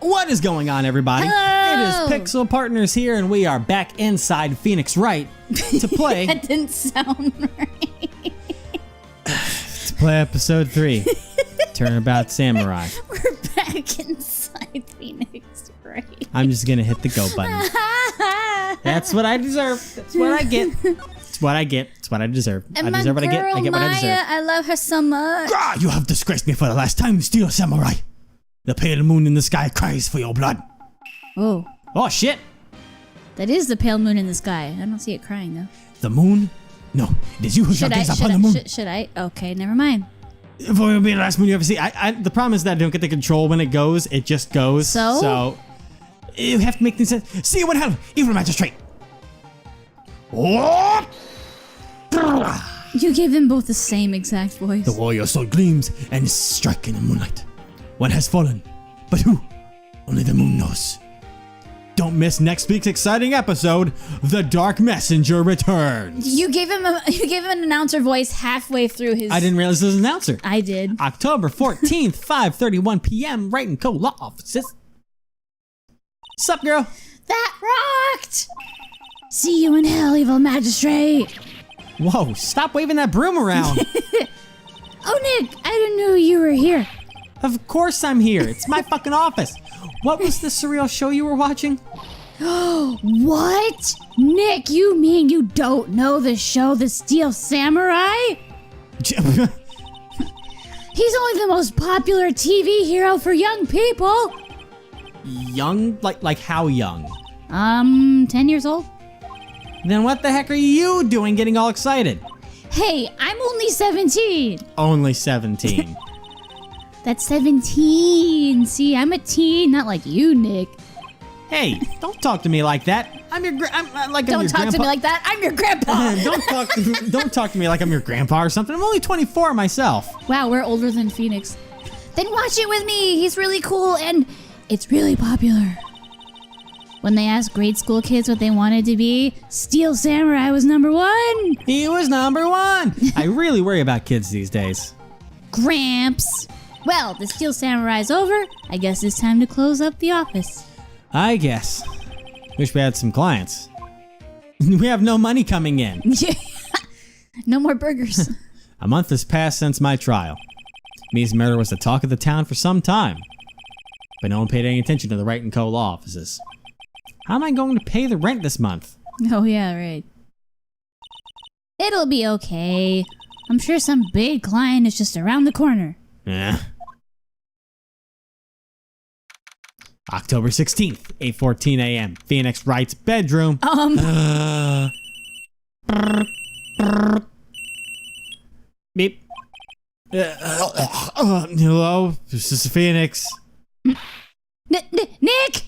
What is going on, everybody? Hello! It is Pixel Partners here, and we are back inside Phoenix Wright to play That didn't sound right. to play episode 3, Turnabout Samurai. We're back inside Phoenix Wright. I'm just gonna hit the go button. That's what I deserve. That's what I get. It's what I get. It's what I deserve. And I deserve what I get. I get what I deserve. I love her so much. Ah, you have disgraced me for the last time, Steel Samurai. The pale moon in the sky cries for your blood. Oh. Oh, shit. That is the pale moon in the sky. I don't see it crying, though. The moon? No, it is you who shall gaze upon the moon. Should I? Okay, never mind. It will be the last moon you ever see. The problem is that I don't get the control when it goes. It just goes. So you have to make things sense. See you in hell, evil magistrate. Oh! You gave them both the same exact voice. The warrior sword gleams and is striking in the moonlight. One has fallen, but who? Only the moon knows. Don't miss next week's exciting episode. The Dark Messenger returns. You gave him an announcer voice halfway through his. I didn't realize it was an announcer. I did. October 14th, 5:31 p.m. Wright & Co. Law Offices. Sup, girl? That rocked. See you in hell, evil magistrate. Whoa! Stop waving that broom around. Oh, Nick, I didn't know you were here. Of course I'm here. It's my fucking office. What was the surreal show you were watching? What? Nick, you mean you don't know the show The Steel Samurai? He's only the most popular TV hero for young people. Young? Like how young? 10 years old. Then what the heck are you doing getting all excited? Hey, I'm only 17. Only 17. That's 17. See, I'm a teen, not like you, Nick. Hey, don't talk to me like that. I'm your grandpa. Don't talk to me like that. I'm your grandpa. Don't talk to me like I'm your grandpa or something. I'm only 24 myself. Wow, we're older than Phoenix. Then watch it with me. He's really cool and it's really popular. When they asked grade school kids what they wanted to be, Steel Samurai was number 1. He was number 1. I really worry about kids these days. Gramps. Well, the Steel Samurai's over. I guess it's time to close up the office. I guess. Wish we had some clients. We have no money coming in. No more burgers. A month has passed since my trial. Me's murder was the talk of the town for some time. But no one paid any attention to the Wright & Co. law offices. How am I going to pay the rent this month? Oh yeah, right. It'll be okay. I'm sure some big client is just around the corner. Yeah. October 16th, 8:14 a.m. Phoenix Wright's bedroom. Beep. Hello, this is Phoenix. Nick!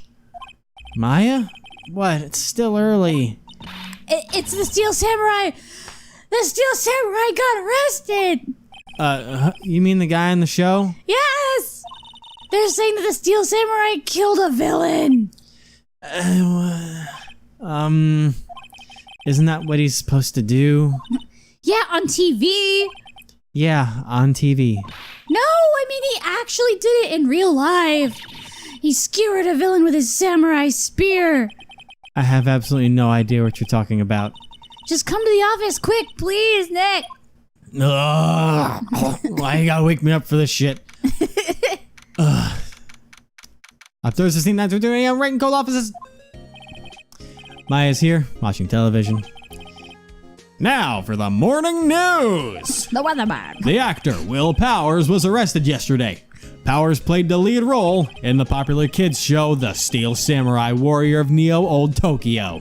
Maya? What? It's still early. It's the Steel Samurai! The Steel Samurai got arrested! You mean the guy on the show? Yes! They're saying that the Steel Samurai killed a villain! Isn't that what he's supposed to do? Yeah, on TV! Yeah, on TV. No, I mean he actually did it in real life! He skewered a villain with his samurai spear! I have absolutely no idea what you're talking about. Just come to the office quick, please, Nick! Why you gotta wake me up for this shit? October 16th, 9:30 a.m. Wright & Co. offices. Maya's here, watching television. Now for the morning news. The weatherman. The actor Will Powers was arrested yesterday. Powers played the lead role in the popular kids show The Steel Samurai Warrior of Neo Old Tokyo.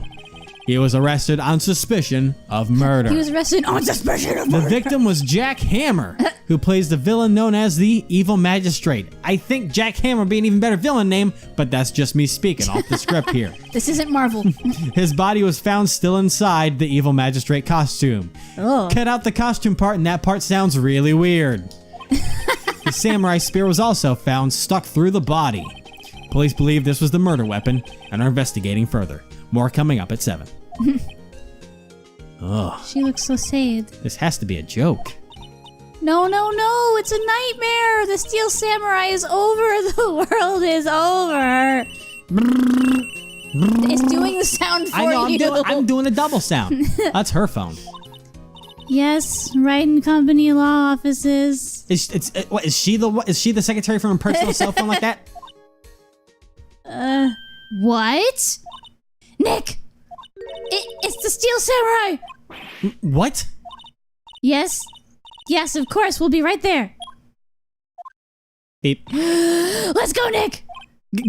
He was arrested on suspicion of murder. He was arrested on suspicion of murder. The victim was Jack Hammer, who plays the villain known as the Evil Magistrate. I think Jack Hammer would be an even better villain name, but that's just me speaking off the script here. This isn't Marvel. His body was found still inside the Evil Magistrate costume. Oh. Cut out the costume part and that part sounds really weird. The samurai spear was also found stuck through the body. Police believe this was the murder weapon and are investigating further. More coming up at 7. She looks so sad. This has to be a joke. No. No, it's a nightmare. The Steel Samurai is over. The world is over. It's doing the sound for you. I'm doing a double sound. That's her phone. Yes, Wright and Company law offices. Is she the secretary from a personal cell phone like that? What? Nick! It's the Steel Samurai! What? Yes, of course, we'll be right there. Beep. Let's go, Nick!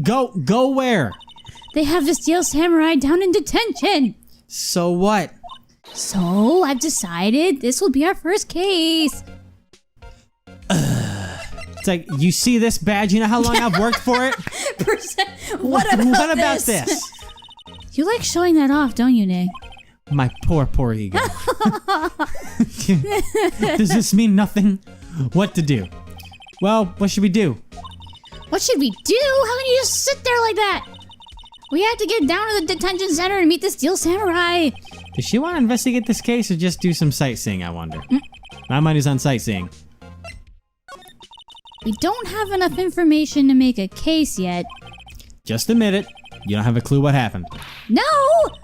Go where? They have the Steel Samurai down in detention. So what? So, I've decided this will be our first case. It's like, you see this badge? You know how long I've worked for it? What about this? You like showing that off, don't you, Nick? My poor ego. Does this mean nothing? What to do? Well, what should we do? What should we do? How can you just sit there like that? We have to get down to the detention center and meet the Steel Samurai. Does she want to investigate this case or just do some sightseeing, I wonder? My money's on sightseeing. We don't have enough information to make a case yet. Just admit it. You don't have a clue what happened. No!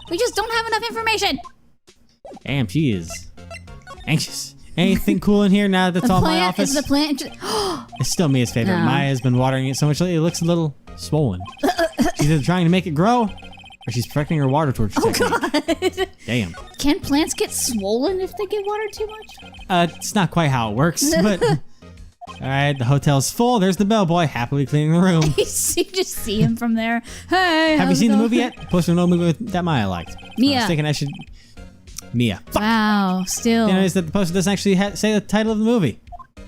We just don't have enough information. Damn, she is anxious. Anything cool in here now that's all my office? Is the plant... It's still Mia's favorite. No. Maya's been watering it so much lately, it looks a little swollen. She's either trying to make it grow, or she's perfecting her water torture technique. God. Damn. Can plants get swollen if they get watered too much? It's not quite how it works, but... Alright, the hotel's full. There's the bellboy, happily cleaning the room. You just see him from there. Hey, Have you seen the movie yet? Posted an old movie that Maya liked. Mia. I was thinking I should... Mia. Fuck. Wow, still. You notice that the poster doesn't actually say the title of the movie.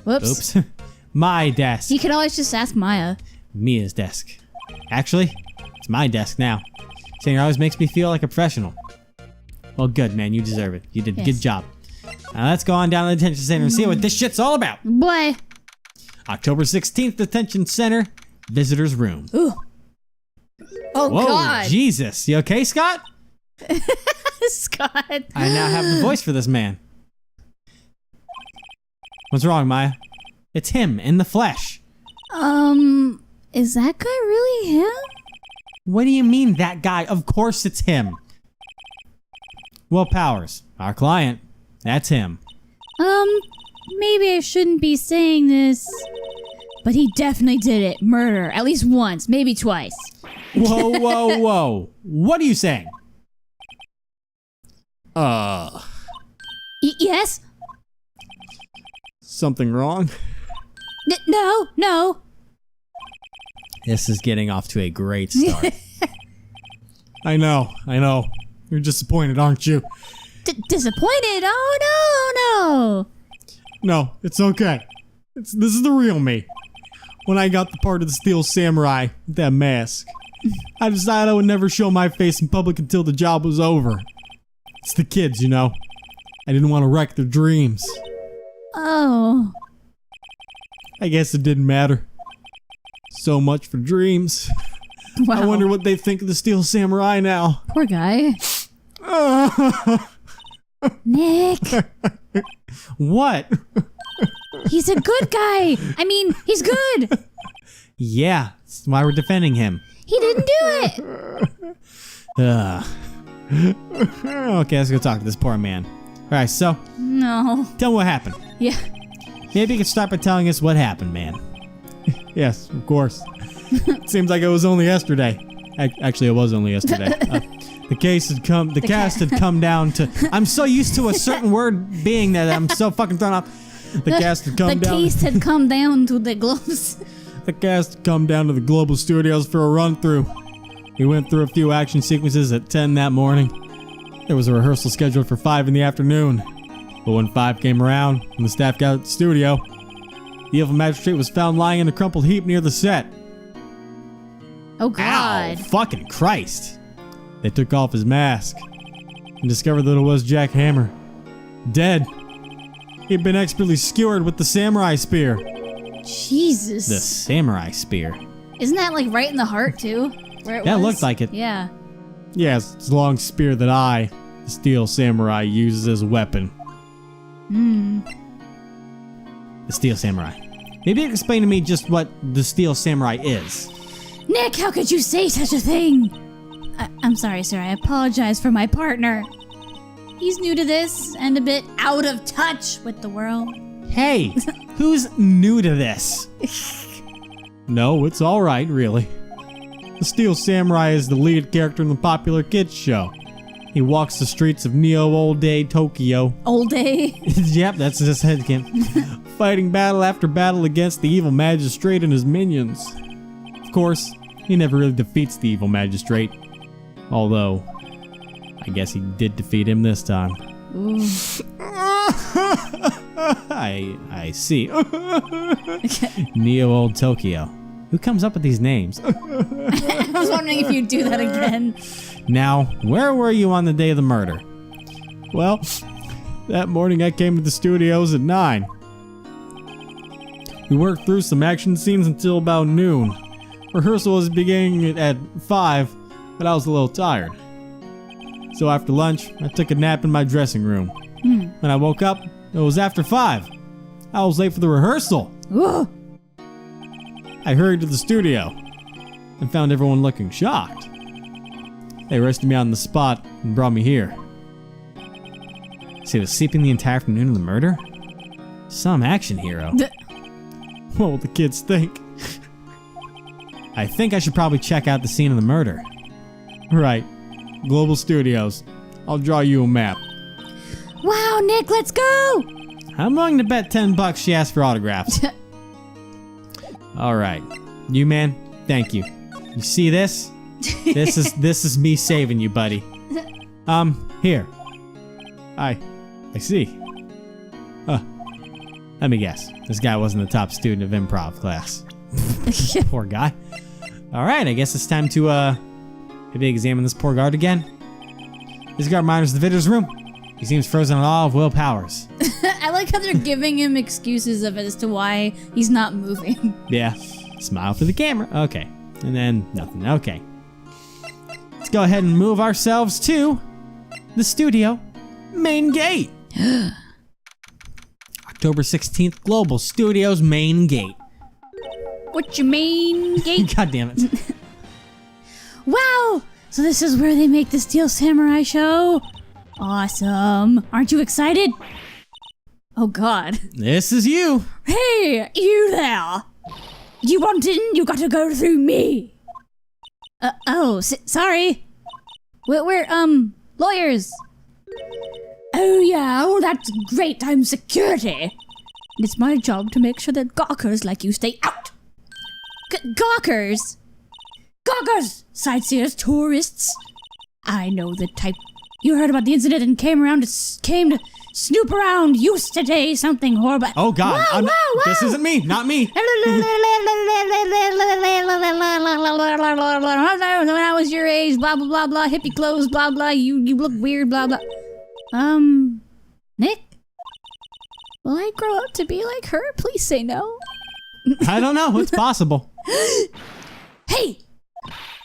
Whoops. Oops. My desk. You could always just ask Maya. Mia's desk. Actually, it's my desk now. Saying it always makes me feel like a professional. Well, good, man. You deserve it. You did a good job. Now let's go on down to the detention center and see what this shit's all about. Boy. October 16th, detention center, visitor's room. Ooh. Oh, whoa, God. Jesus. You okay, Scott? Scott. I now have the voice for this man. What's wrong, Maya? It's him in the flesh. Is that guy really him? What do you mean, that guy? Of course it's him. Will Powers, our client, that's him. Maybe I shouldn't be saying this, but he definitely did it. Murder. At least once, maybe twice. Whoa. What are you saying? Yes? Something wrong? No. This is getting off to a great start. I know. You're disappointed, aren't you? Disappointed? Oh, no. No, it's okay. This is the real me. When I got the part of the Steel Samurai with that mask, I decided I would never show my face in public until the job was over. It's the kids, you know. I didn't want to wreck their dreams. Oh. I guess it didn't matter. So much for dreams. Wow. I wonder what they think of the Steel Samurai now. Poor guy. Nick. What? He's a good guy. I mean, he's good. Yeah, that's why we're defending him. He didn't do it. Okay, let's go talk to this poor man. Alright, so, No. tell me what happened. Yeah. Maybe you could start by telling us what happened, man. Yes, of course. Seems like it was only yesterday. Actually, it was only yesterday. The cast had come down to... I'm so used to a certain word being that I'm so fucking thrown off. The cast had come down... The case had come down to the globes. The cast had come down to the Global Studios for a run-through. We went through a few action sequences at 10 that morning. There was a rehearsal scheduled for 5 in the afternoon. But when 5 came around and the staff got at the studio, the evil magistrate was found lying in a crumpled heap near the set. Oh, God. Ow, fucking Christ. They took off his mask and discovered that it was Jack Hammer. Dead. He'd been expertly skewered with the samurai spear. Jesus. The samurai spear? Isn't that like right in the heart, too? Where it Yeah, it was? looked like it. Yeah. Yes, it's a long spear that the Steel Samurai, uses as a weapon. The Steel Samurai. Maybe explain to me just what the Steel Samurai is. Nick, how could you say such a thing? I'm sorry, sir. I apologize for my partner. He's new to this and a bit out of touch with the world. Hey, who's new to this? No, it's alright, really. The Steel Samurai is the lead character in the popular kids show. He walks the streets of Neo-Old-Day Tokyo. Old day? Yep, that's his headcanon. Fighting battle after battle against the evil magistrate and his minions. Of course, he never really defeats the evil magistrate. Although, I guess he did defeat him this time. Ooh. I see. Neo-Old Tokyo. Who comes up with these names? I was wondering if you'd do that again. Now, where were you on the day of the murder? Well, that morning I came to the studios at 9. We worked through some action scenes until about noon. Rehearsal was beginning at 5, but I was a little tired. So after lunch, I took a nap in my dressing room. When I woke up, it was after 5. I was late for the rehearsal. Ooh. I hurried to the studio and found everyone looking shocked. They arrested me on the spot and brought me here. So he was sleeping the entire afternoon of the murder? Some action hero. What will the kids think? I think I should probably check out the scene of the murder. Right. Global Studios. I'll draw you a map. Wow, Nick, let's go! I'm willing to bet $10 she asked for autographs. Alright. You man, thank you. You see this? This is me saving you, buddy. Here. I see. Let me guess. This guy wasn't the top student of improv class. Poor guy. Alright, I guess it's time to maybe examine this poor guard again. This guard monitors the visitor's room. He seems frozen on all of Will powers. I like how they're giving him excuses of it as to why he's not moving. Yeah. Smile for the camera. Okay. And then nothing. Okay. Let's go ahead and move ourselves to the studio main gate. October 16th, Global Studios main gate. What's your main gate? God damn it. Wow! So this is where they make the Steel Samurai show? Awesome. Aren't you excited? Oh god. This is you. Hey, you there! You want in, you gotta go through me. Sorry. We're lawyers. Oh yeah, oh that's great, I'm security. And it's my job to make sure that gawkers like you stay out. Gawkers? Gawkers! Sightseers, tourists. I know the type. You heard about the incident and came to snoop around. Used to day something horrible. Oh god, Whoa. This isn't me, not me. When I was your age, blah blah blah blah, hippie clothes, blah blah, you look weird, blah blah. Nick? Will I grow up to be like her? Please say no. I don't know, it's possible. Hey!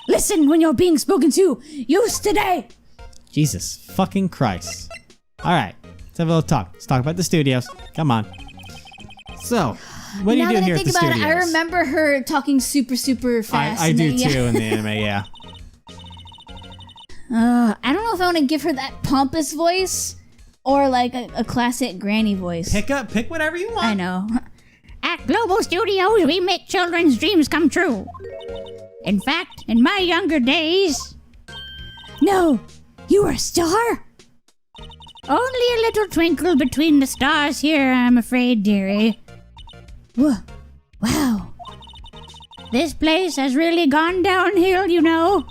Listen when you're being spoken to. Used today. Jesus fucking Christ. Alright, let's have a little talk. Let's talk about the studios. Come on. So, what do you do here at the studios? I remember her talking super fast. I do too in the anime, yeah. I don't know if I want to give her that pompous voice or like a classic granny voice. Pick whatever you want. I know. At Global Studios, we make children's dreams come true. In fact, in my younger days... No, you were a star? Only a little twinkle between the stars here, I'm afraid, dearie. Wow. This place has really gone downhill, you know.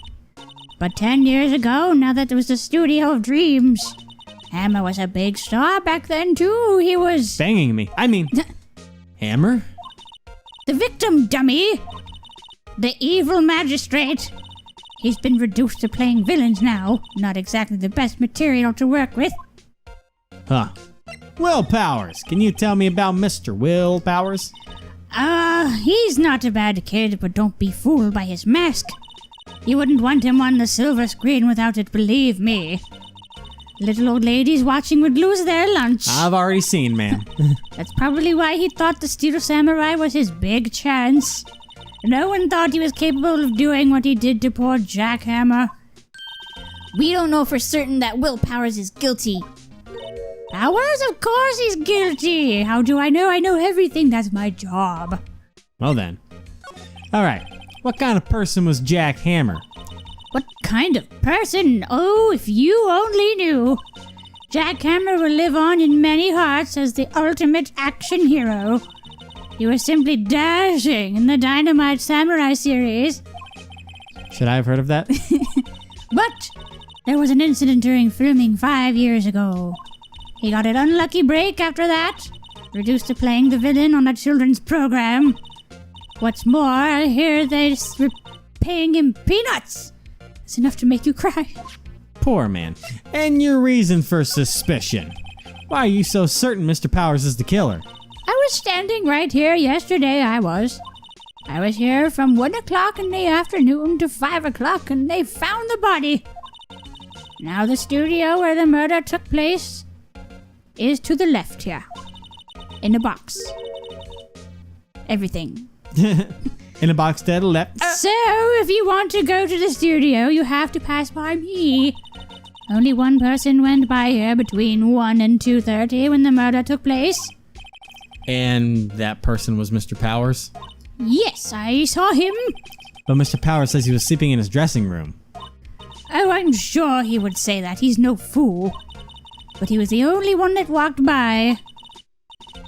But 10 years ago, now that there was the Studio of Dreams, Hammer was a big star back then, too. He was... Banging me. I mean... Hammer? The victim, dummy. The evil magistrate. He's been reduced to playing villains now. Not exactly the best material to work with. Huh. Will Powers. Can you tell me about Mr. Will Powers? He's not a bad kid, but don't be fooled by his mask. You wouldn't want him on the silver screen without it, believe me. Little old ladies watching would lose their lunch. I've already seen, ma'am. That's probably why he thought the Steel Samurai was his big chance. No one thought he was capable of doing what he did to poor Jackhammer. We don't know for certain that Will Powers is guilty. Powers, of course he's guilty. How do I know? I know everything. That's my job. Well then. Alright, what kind of person was Jack Hammer? What kind of person? Oh, if you only knew. Jackhammer will live on in many hearts as the ultimate action hero. He was simply dashing in the Dynamite Samurai series. Should I have heard of that? But there was an incident during filming 5 years ago. He got an unlucky break after that, reduced to playing the villain on a children's program. What's more, I hear they're paying him peanuts. It's enough to make you cry. Poor man. And your reason for suspicion? Why are you so certain Mr. Powers is the killer? I was standing right here yesterday, I was here from 1 o'clock in the afternoon to 5 o'clock, and they found the body. Now the studio where the murder took place is to the left here. In a box. Everything. In a box to the left. So, if you want to go to the studio, you have to pass by me. Only one person went by here between 1 and 2:30 when the murder took place. And that person was Mr. Powers? Yes, I saw him. But Mr. Powers says he was sleeping in his dressing room. Oh, I'm sure he would say that. He's no fool. But he was the only one that walked by.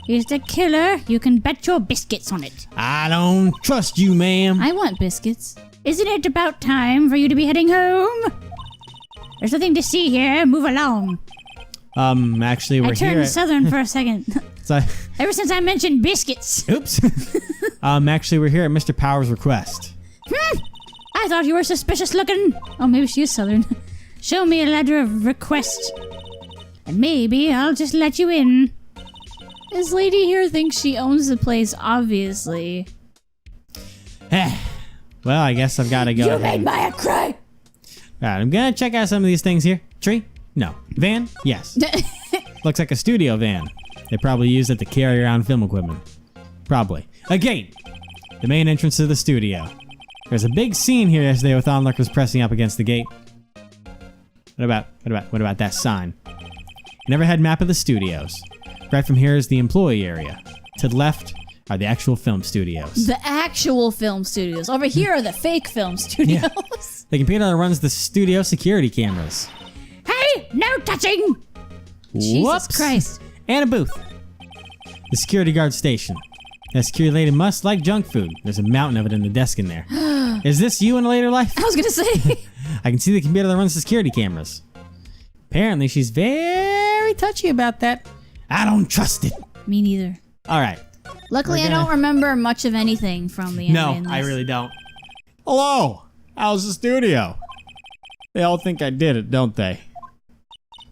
He's the killer. You can bet your biscuits on it. I don't trust you, ma'am. I want biscuits. Isn't it about time for you to be heading home? There's nothing to see here. Move along. Actually, we're I turned here. southern for a second. So, Ever since I mentioned biscuits. oops. Actually, we're here at Mr. Powers' request. I thought you were suspicious looking. Oh, maybe she is southern. Show me a letter of request. And maybe I'll just let you in. This lady here thinks she owns the place, obviously. Well, I guess I've got to go. You made Maya cry. Alright, I'm gonna check out some of these things here. Tree? No. Van? Yes. Looks like a studio van. They probably use it to carry around film equipment. Probably. A gate! The main entrance to the studio. There's a big scene here yesterday with onlookers pressing up against the gate. What about that sign? Never had map of the studios. Right from here is the employee area. To the left are the actual film studios. The actual film studios. Over here are the fake film studios. The computer that runs the studio security cameras. Hey, no touching! Jesus Whoops. Christ. And a booth. The security guard station. That security lady must like junk food. There's a mountain of it in the desk in there. Is this you in a later life? I was gonna say. I can see the computer that runs the security cameras. Apparently, she's very touchy about that. I don't trust it. Me neither. All right. Luckily, We're I gonna- don't remember much of anything from the anime. No, in this. I really don't. Hello. How's the studio? They all think I did it, don't they?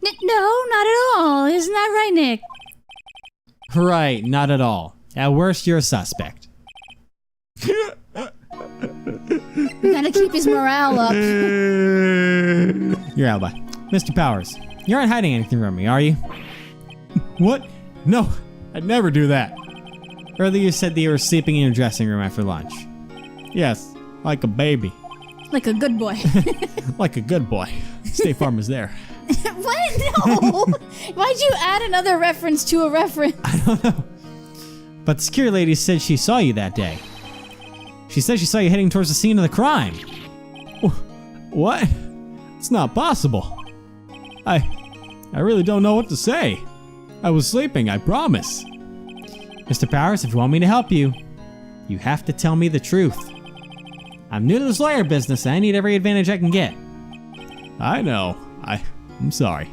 No, not at all. Isn't that right, Nick? Right, not at all. At worst, you're a suspect. We gotta keep his morale up. Your alibi. Mr. Powers, you aren't hiding anything from me, are you? What? No, I'd never do that. Earlier you said that you were sleeping in your dressing room after lunch. Yes, like a baby. Like a good boy. Like a good boy. State Farm is there. What? No! Why'd you add another reference to a reference? But the security lady said she saw you that day. She said she saw you heading towards the scene of the crime. What? It's not possible. I really don't know what to say. I was sleeping, I promise. Mr. Powers, if you want me to help you, you have to tell me the truth. I'm new to this lawyer business and I need every advantage I can get. I know. I'm sorry.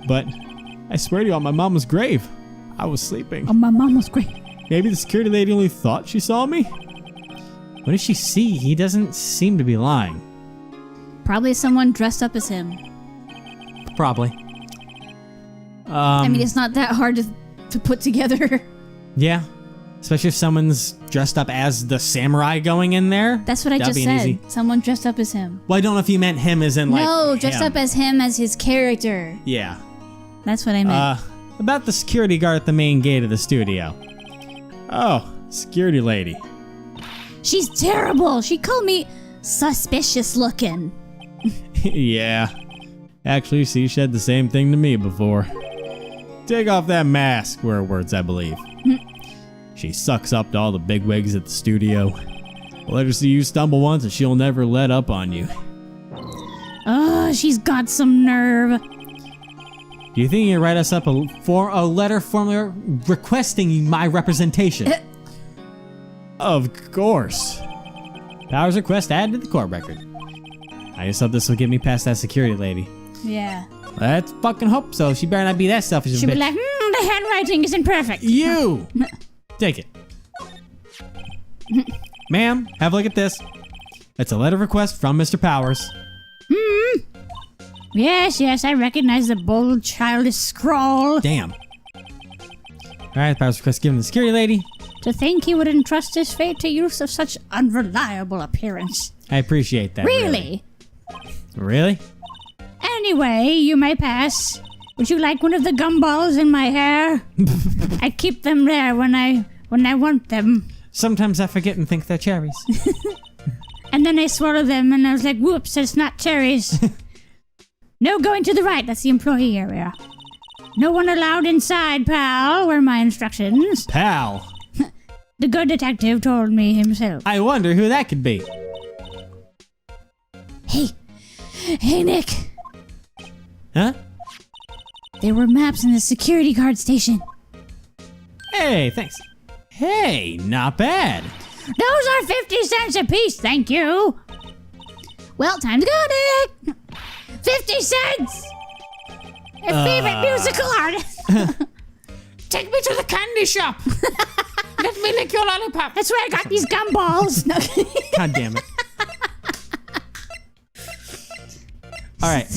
But I swear to you on my mama's grave, I was sleeping. Oh, my mom was great. Maybe the security lady only thought she saw me? What did she see? He doesn't seem to be lying. Probably someone dressed up as him. Probably. I mean, it's not that hard to put together. Yeah. Especially if someone's dressed up as the samurai going in there. That's what I That'd just be an said. easy- Someone dressed up as him. Well, I don't know if you meant him as in like. No, dressed him. up as him as his character. Yeah. That's what I meant. About the security guard at the main gate of the studio. Oh, security lady. She's terrible. She called me suspicious looking. Yeah. Actually, she said the same thing to me before. Take off that mask, were her words, I believe. She sucks up to all the bigwigs at the studio. Let her see you stumble once and she'll never let up on you. She's got some nerve. Do you think you can write us up a letter formally requesting my representation? Of course. Powers request added to the court record. I just hope this will get me past that security lady. Yeah. Let's fucking hope so. She better not be that selfish. She'll bitch. be like, the handwriting isn't perfect. You! Take it. Ma'am, have a look at this. It's a letter of request from Mr. Powers. Yes, I recognize the bold, childish scrawl. Damn. Alright, Powers request given to the security lady. To think he would entrust his fate to youths of such unreliable appearance. I appreciate that. Really? Really? Anyway, you may pass. Would you like one of the gumballs in my hair? I keep them there when I want them. Sometimes I forget and think they're cherries. And then I swallow them and I was like, whoops, it's not cherries. No going to the right, that's the employee area. No one allowed inside, pal, were my instructions. Pal. The good detective told me himself. I wonder who that could be. Hey, Nick. Huh? There were maps in the security guard station. Hey, thanks. Hey, not bad. Those are 50 cents apiece, thank you. Well, time to go, Nick. 50 cents! Your favorite musical artist. Take me to the candy shop. Let me lick your lollipop. That's where I got these gumballs. God damn it. All right.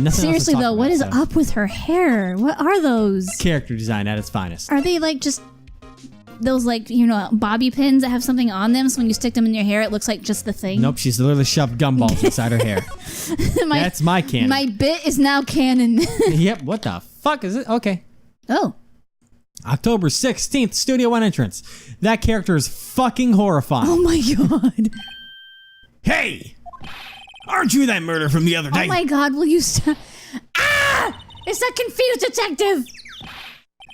Nothing Seriously, else to talk though, what is about, so. up with her hair? What are those? Character design at its finest. Are they like just those bobby pins that have something on them, so when you stick them in your hair, it looks like just the thing? Nope, she's literally shoved gumballs inside her hair. That's my canon. My bit is now canon. Yep, what the fuck is it? Okay. Oh. October 16th, Studio One entrance. That character is fucking horrifying. Oh my god. Hey! Aren't you that murderer from the other day? Oh my god, will you stop? Ah! It's that confused detective.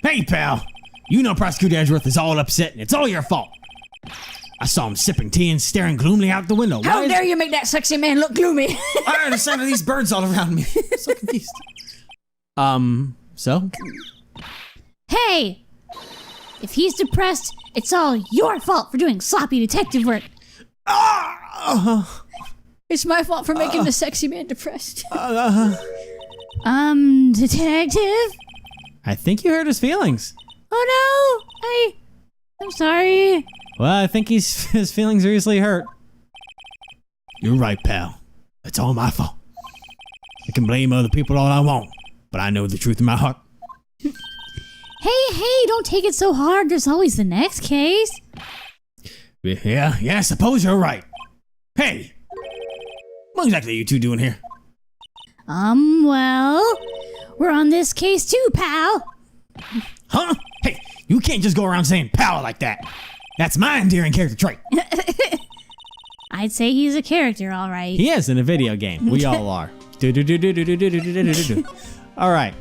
Hey, pal. You know Prosecutor Edgeworth is all upset, and it's all your fault. I saw him sipping tea and staring gloomily out the window. How dare you make that sexy man look gloomy? I heard the sound of these birds all around me. I'm so confused. So? Hey! If he's depressed, it's all your fault for doing sloppy detective work. It's my fault for making the sexy man depressed. Detective? I think you hurt his feelings. Oh no! I'm sorry. Well, I think his feelings are easily hurt. You're right, pal. It's all my fault. I can blame other people all I want, but I know the truth in my heart. Hey, don't take it so hard. There's always the next case. Yeah, I suppose you're right. Hey! What exactly are you two doing here? Well, we're on this case too, pal. Huh? Hey, you can't just go around saying pal like that. That's my endearing character trait. I'd say he's a character, all right. He is in a video game. We all are. All right.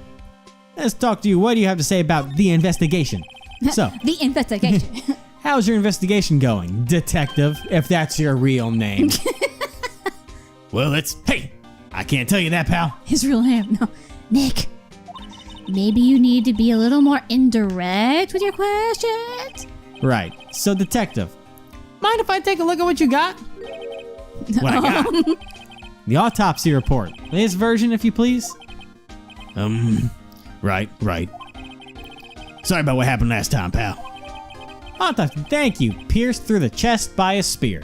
Let's talk to you. What do you have to say about the investigation? So, The investigation. how's your investigation going, detective, if that's your real name? Well, hey, I can't tell you that, pal. His real name. No. Nick, maybe you need to be a little more indirect with your questions. Right. So, detective, mind if I take a look at what you got? What I got? The autopsy report. His version, if you please. Right. Sorry about what happened last time, pal. Autopsy, thank you. Pierced through the chest by a spear.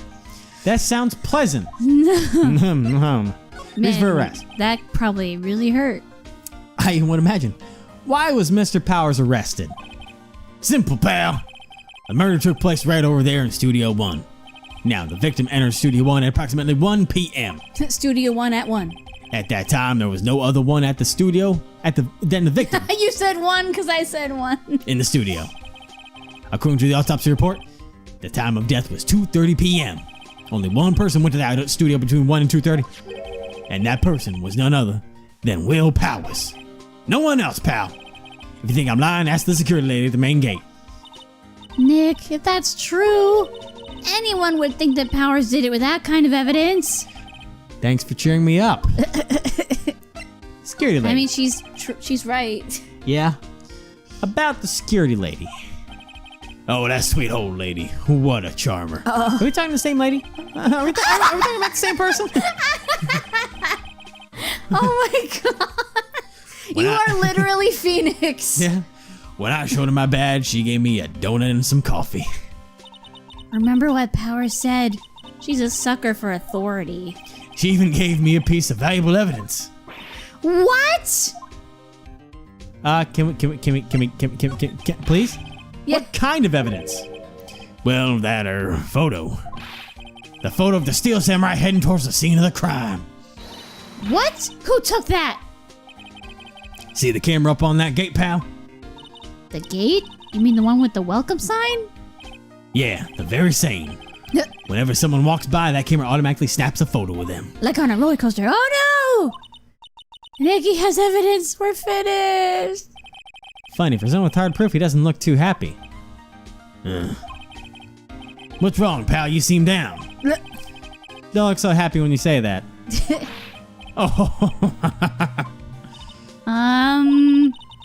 That sounds pleasant. Reason for arrest. That probably really hurt. I would imagine. Why was Mr. Powers arrested? Simple, pal. The murder took place right over there in Studio 1. Now, the victim entered Studio 1 at approximately 1 p.m. Studio 1 at 1. At that time, there was no other one at the studio than the victim You said 1 because I said 1. in the studio. According to the autopsy report, the time of death was 2:30 p.m. Only one person went to the studio between 1 and 2:30, and that person was none other than Will Powers. No one else, pal. If you think I'm lying, ask the security lady at the main gate. Nick, if that's true, anyone would think that Powers did it with that kind of evidence. Thanks for cheering me up. Security lady. I mean, she's right. Yeah? About the security lady. Oh, that sweet old lady. What a charmer. Are we talking the same lady? Are we talking about the same person? Oh my god. You are literally Phoenix. Yeah. When I showed her my badge, she gave me a donut and some coffee. Remember what Powers said? She's a sucker for authority. She even gave me a piece of valuable evidence. What? Can we, please? Yeah. What kind of evidence? Well, that photo. The photo of the Steel Samurai heading towards the scene of the crime. What? Who took that? See the camera up on that gate, pal? The gate? You mean the one with the welcome sign? Yeah, the very same. Whenever someone walks by, that camera automatically snaps a photo of them. Like on a roller coaster. Oh no! Nicky has evidence. We're finished. Funny, for someone with hard proof, he doesn't look too happy. What's wrong, pal? You seem down. Don't look so happy when you say that.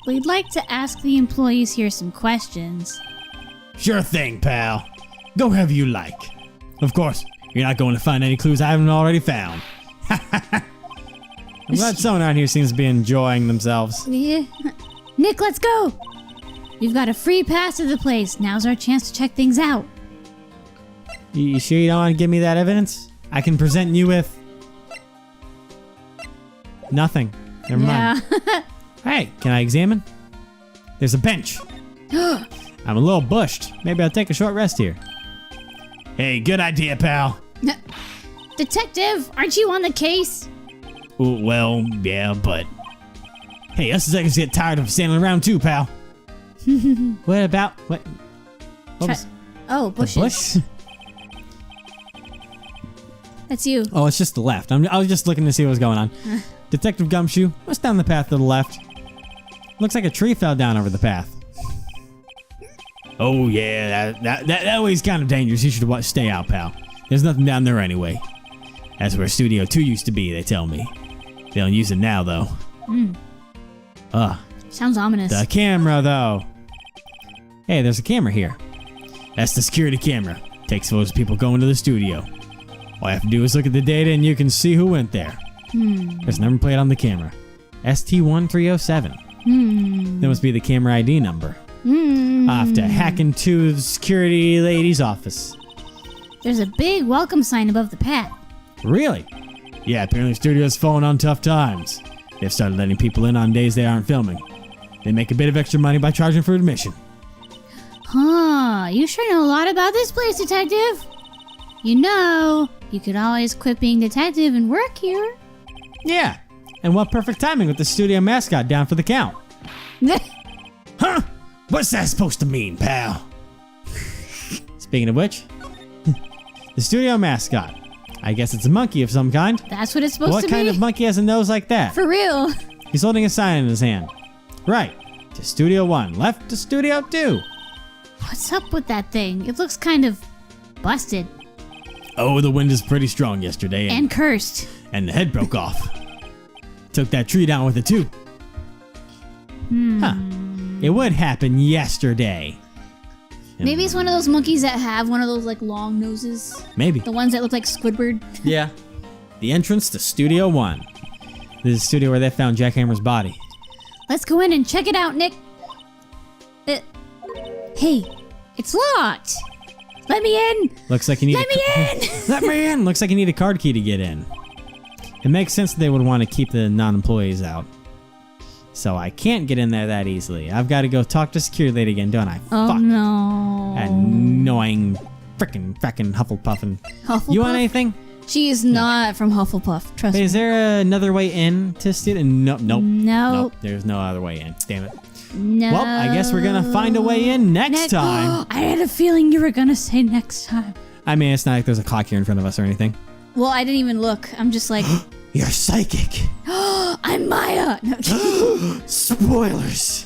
We'd like to ask the employees here some questions. Sure thing, pal. Go wherever you like. Of course, you're not going to find any clues I haven't already found. I'm glad someone around here seems to be enjoying themselves. Yeah. Nick, let's go! We've got a free pass to the place. Now's our chance to check things out. You sure you don't want to give me that evidence? I can present you with... nothing. Never mind. Hey, can I examine? There's a bench. I'm a little bushed. Maybe I'll take a short rest here. Hey, good idea, pal. Detective, aren't you on the case? Ooh, well, yeah, but... Hey, us executives get tired of standing around too, pal. What about... What was... Oh, The bushes. bush? That's you. Oh, it's just the left. I was just looking to see what was going on. Detective Gumshoe, what's down the path to the left? Looks like a tree fell down over the path. Oh yeah, that way's kind of dangerous. You should stay out, pal. There's nothing down there anyway. That's where Studio 2 used to be, they tell me. They don't use it now, though. Sounds ominous. The camera, though. Hey, there's a camera here. That's the security camera. Takes photos of people going to the studio. All you have to do is look at the data and you can see who went there. There's a number plate on the camera. ST1307. That must be the camera ID number. I'll have to hack into the security lady's office. There's a big welcome sign above the path. Really? Yeah, apparently the studio's fallen on tough times. They've started letting people in on days they aren't filming. They make a bit of extra money by charging for admission. Huh, you sure know a lot about this place, detective. You know, you could always quit being detective and work here. Yeah, and what perfect timing with the studio mascot down for the count. Huh? What's that supposed to mean, pal? Speaking of which, the studio mascot. I guess it's a monkey of some kind. That's what it's supposed to What be? kind of monkey has a nose like that? For real. He's holding a sign in his hand. Right, to Studio 1, left to Studio 2. What's up with that thing? It looks kind of busted. Oh, the wind is pretty strong yesterday. And cursed. And the head broke off. Took that tree down with it too. Huh. It would happen yesterday. Maybe it's one of those monkeys that have one of those like long noses. Maybe. The ones that look like Squidward. Yeah. The entrance to Studio 1. This is the studio where they found Jack Hammer's body. Let's go in and check it out, Nick. Hey, it's locked. Let me in. Looks like you need Let me in. Let me in. Looks like you need a card key to get in. It makes sense that they would want to keep the non-employees out. So I can't get in there that easily. I've got to go talk to security lady again, don't I? Oh Fuck. no. Annoying frickin' Hufflepuffin. Hufflepuff? You want anything? She is not from Hufflepuff. Trust Hey, me. is there another way in to steal? Nope. Nope. There's no other way in. Damn it. No. Well, I guess we're gonna find a way in next time. I had a feeling you were gonna say next time. I mean, it's not like there's a clock here in front of us or anything. Well, I didn't even look. I'm just like, You're psychic. I'm Maya. No, Spoilers.